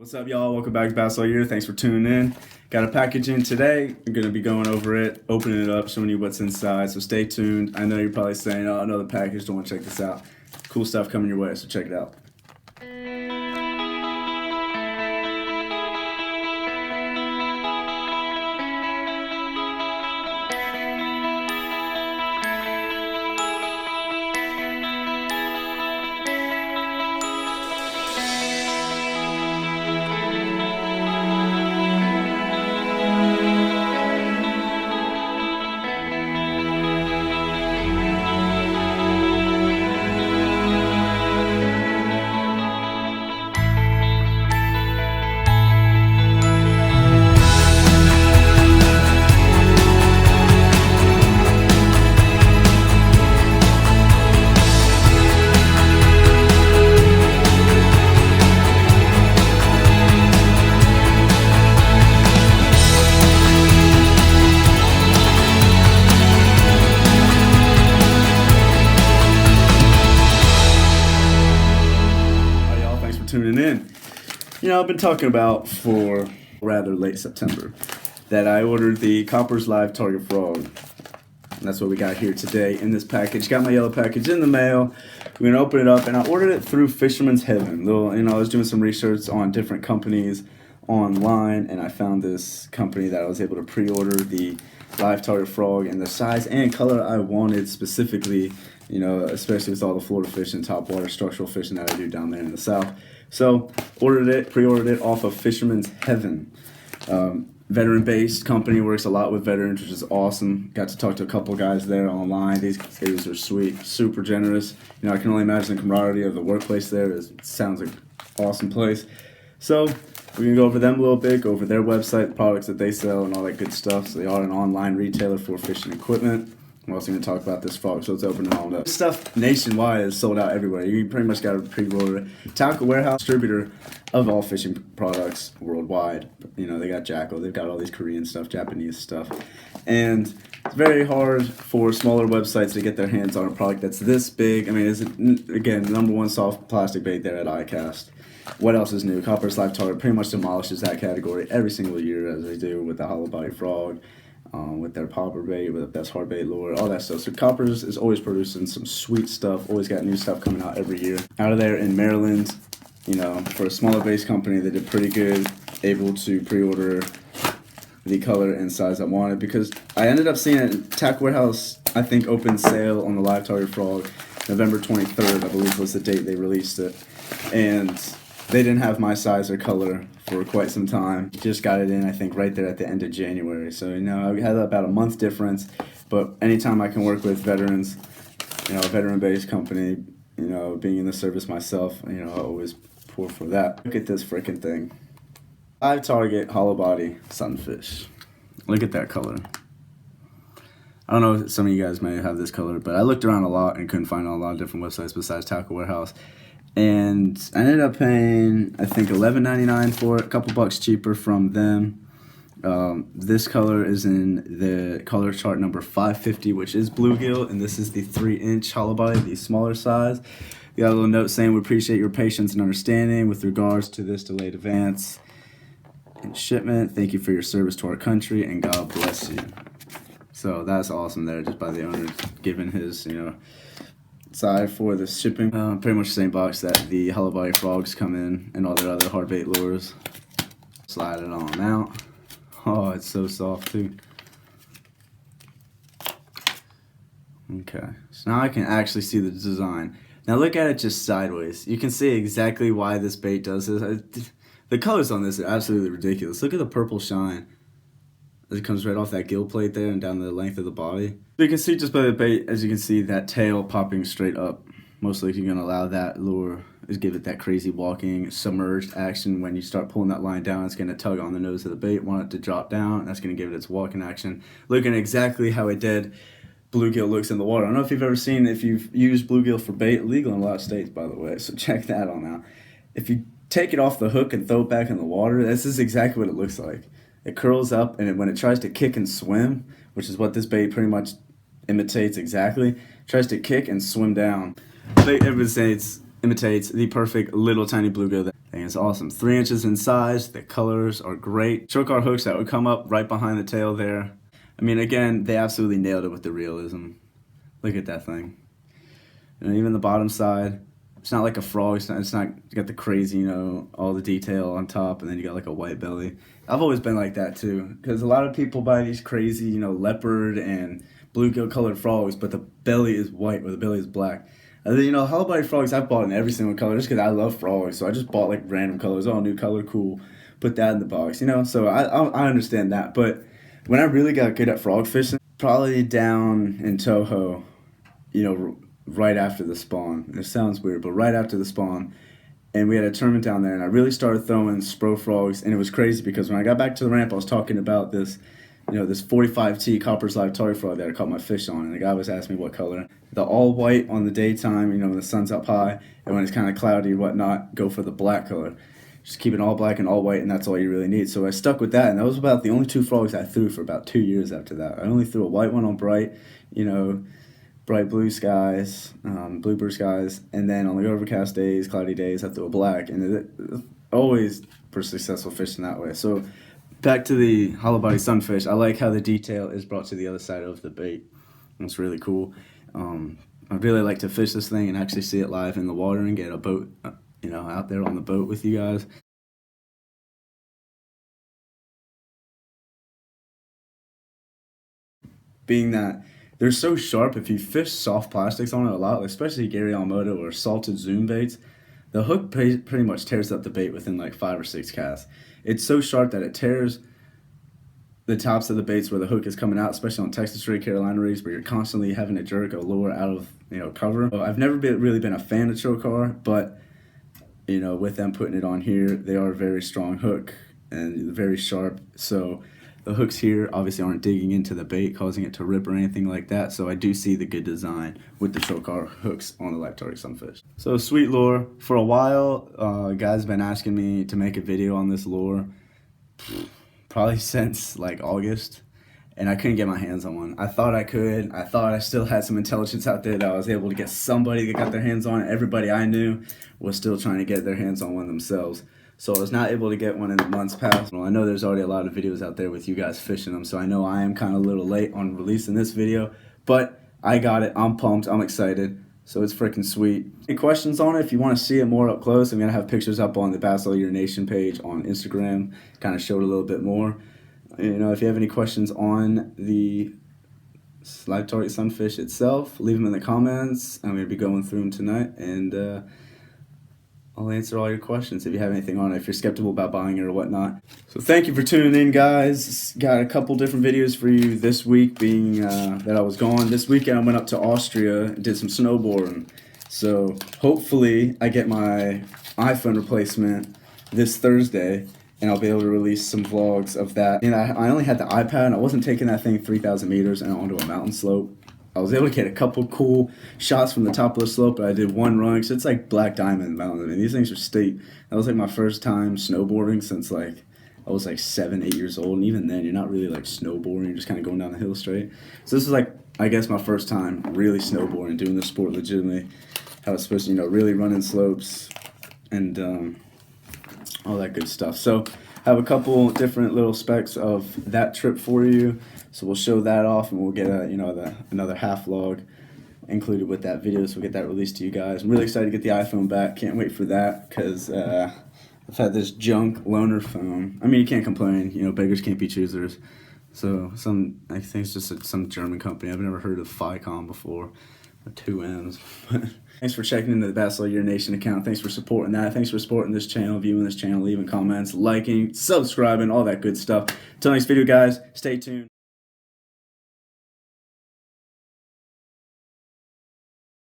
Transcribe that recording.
What's up, y'all? Welcome back to Bass All Year. Thanks for tuning in. Got a package in today. I'm going to be going over it, opening it up, showing you what's inside. So stay tuned. I know you're probably saying, oh, another package. Don't want to check this out. Cool stuff coming your way, so check it out. Tuning in. You know, I've been talking about for rather late September that I ordered the Koppers Live Target Frog. And that's what we got here today in this package. Got my yellow package in the mail. We're gonna open it up, and I ordered it through Fisherman's Heaven. I was doing some research on different companies online, and I found this company that I was able to pre-order the Live Target Frog in the size and color I wanted specifically. You know, especially with all the Florida fishing, topwater structural fishing that I do down there in the South. So, pre-ordered it off of Fisherman's Heaven. Veteran-based company, works a lot with veterans, which is awesome. Got to talk to a couple guys there online. These guys are sweet, super generous. You know, I can only imagine the camaraderie of the workplace there. It sounds like an awesome place. So, we're going to go over them a little bit, go over their website, the products that they sell, and all that good stuff. So, they are an online retailer for fishing equipment. I'm also going to talk about this frog, so let's open it all up. This stuff nationwide is sold out everywhere. You pretty much got to pre-order it. Tackle Warehouse, distributor of all fishing products worldwide. You know, they got Jackal, they've got all these Korean stuff, Japanese stuff. And it's very hard for smaller websites to get their hands on a product that's this big. I mean, it's, again, number one soft plastic bait there at ICAST. What else is new? Koppers Live Target pretty much demolishes that category every single year, as they do with the hollow body frog. With their popper bait, with the best hard bait lure, all that stuff. So Koppers is always producing some sweet stuff, always got new stuff coming out every year. Out of there in Maryland, you know, for a smaller based company, they did pretty good, able to pre-order the color and size I wanted, because I ended up seeing it in Tackle Warehouse, I think, open sale on the Live Target Frog, November 23rd, I believe was the date they released it. And they didn't have my size or color for quite some time. Just got it in, I think, right there at the end of January. So, you know, I had about a month difference. But anytime I can work with veterans, you know, a veteran-based company, you know, being in the service myself, you know, I always pour for that. Look at this freaking thing. Live Target Hollow Body Sunfish. Look at that color. I don't know if some of you guys may have this color, but I looked around a lot and couldn't find it on a lot of different websites besides Tackle Warehouse. And I ended up paying, I think, $11.99 for it, a couple bucks cheaper from them. This color is in the color chart number 550, which is bluegill, and this is the 3-inch hollow body, the smaller size. We got a little note saying, we appreciate your patience and understanding with regards to this delayed advance in shipment. Thank you for your service to our country, and God bless you. So that's awesome there, just by the owner giving his, you know, side for the shipping. Pretty much the same box that the hollow body frogs come in and all their other hard bait lures. Slide it on out. Oh, it's so soft too. Okay, so now I can actually see the design. Now look at it just sideways. You can see exactly why this bait does this. The colors on this are absolutely ridiculous. Look at the purple shine. It comes right off that gill plate there and down the length of the body. So you can see just by the bait, as you can see, that tail popping straight up. Most likely you're going to allow that lure, is give it that crazy walking, submerged action. When you start pulling that line down, it's going to tug on the nose of the bait, want it to drop down, and that's going to give it its walking action. Looking exactly how a dead bluegill looks in the water. I don't know if you've ever seen, if you've used bluegill for bait, legal in a lot of states, by the way, so check that on out. If you take it off the hook and throw it back in the water, this is exactly what it looks like. It curls up, and when it tries to kick and swim, which is what this bait pretty much imitates exactly, tries to kick and swim down. Everybody says imitates the perfect little tiny bluegill. That thing is awesome. 3 inches in size. The colors are great. Chocar hooks that would come up right behind the tail there. I mean, again, they absolutely nailed it with the realism. Look at that thing. And even the bottom side, it's not like a frog. It's not you got the crazy, you know, all the detail on top, and then you got like a white belly. I've always been like that too, because a lot of people buy these crazy, you know, leopard and bluegill colored frogs, but the belly is white or the belly is black. And then, you know, hollow body frogs I've bought in every single color just because I love frogs. So I just bought like random colors. Oh, new color, cool. Put that in the box, you know. So I understand that. But when I really got good at frog fishing, probably down in Toho, you know, right after the spawn. It sounds weird, but right after the spawn, and we had a tournament down there, and I really started throwing spro frogs, and it was crazy because when I got back to the ramp, I was talking about this, you know, this 45T Koppers Live Target frog that I caught my fish on, and the guy was asking me what color. The all white on the daytime, you know, when the sun's up high, and when it's kind of cloudy or whatnot, go for the black color. Just keep it all black and all white, and that's all you really need. So I stuck with that, and that was about the only 2 frogs I threw for about 2 years after that. I only threw a white one on bright, you know, bright blue skies, bluebird skies, and then on the overcast days, cloudy days, I threw a black, and it always for successful fishing that way. So back to the hollow body sunfish, I like how the detail is brought to the other side of the bait. It's really cool. I really like to fish this thing and actually see it live in the water and get a boat, you know, out there on the boat with you guys. Being that they're so sharp, if you fish soft plastics on it a lot, especially Gary Almodo or salted zoom baits, the hook pretty much tears up the bait within like 5 or 6 casts. It's so sharp that it tears the tops of the baits where the hook is coming out, especially on Texas Ray, Carolina Rays, where you're constantly having to jerk a lure out of, you know, cover. So I've never really been a fan of Chocar, but, you know, with them putting it on here, they are a very strong hook and very sharp. So the hooks here obviously aren't digging into the bait, causing it to rip or anything like that. So I do see the good design with the Chocar hooks on the Live Target Sunfish. So sweet lure. For a while, guys been asking me to make a video on this lure, probably since like August, and I couldn't get my hands on one. I thought I could. I thought I still had some intelligence out there that I was able to get somebody that got their hands on it. Everybody I knew was still trying to get their hands on one themselves. So I was not able to get one in the months past. Well, I know there's already a lot of videos out there with you guys fishing them, so I know I am kind of a little late on releasing this video, but I got it. I'm pumped. I'm excited. So it's freaking sweet. Any questions on it? If you want to see it more up close, I'm going to have pictures up on the Bass All Year Nation page on Instagram, kind of show it a little bit more. You know, if you have any questions on the Live Target Sunfish itself, leave them in the comments. I'm going to be going through them tonight, and I'll answer all your questions if you have anything on it, if you're skeptical about buying it or whatnot. So thank you for tuning in, guys. Got a couple different videos for you this week, being that I was gone. This weekend I went up to Austria and did some snowboarding. So hopefully I get my iPhone replacement this Thursday, and I'll be able to release some vlogs of that. And I only had the iPad, and I wasn't taking that thing 3,000 meters and onto a mountain slope. I was able to get a couple cool shots from the top of the slope, but I did one run because it's like Black Diamond Mountain. I mean, these things are steep. That was like my first time snowboarding since like I was like 7, 8 years old, and even then, you're not really like snowboarding. You're just kind of going down the hill straight. So this is like, I guess, my first time really snowboarding, doing the sport legitimately. How it's supposed to, you know, really running slopes and all that good stuff. So I have a couple different little specs of that trip for you. So we'll show that off, and we'll get a, you know, another half log included with that video, so we'll get that released to you guys. I'm really excited to get the iPhone back. Can't wait for that, because I've had this junk loaner phone. I mean, you can't complain. You know, beggars can't be choosers. So I think it's just some German company. I've never heard of Ficom before. 2 M's. Thanks for checking into the Bass All Year Nation account. Thanks for supporting that. Thanks for supporting this channel, viewing this channel, leaving comments, liking, subscribing, all that good stuff. Until next video, guys, stay tuned.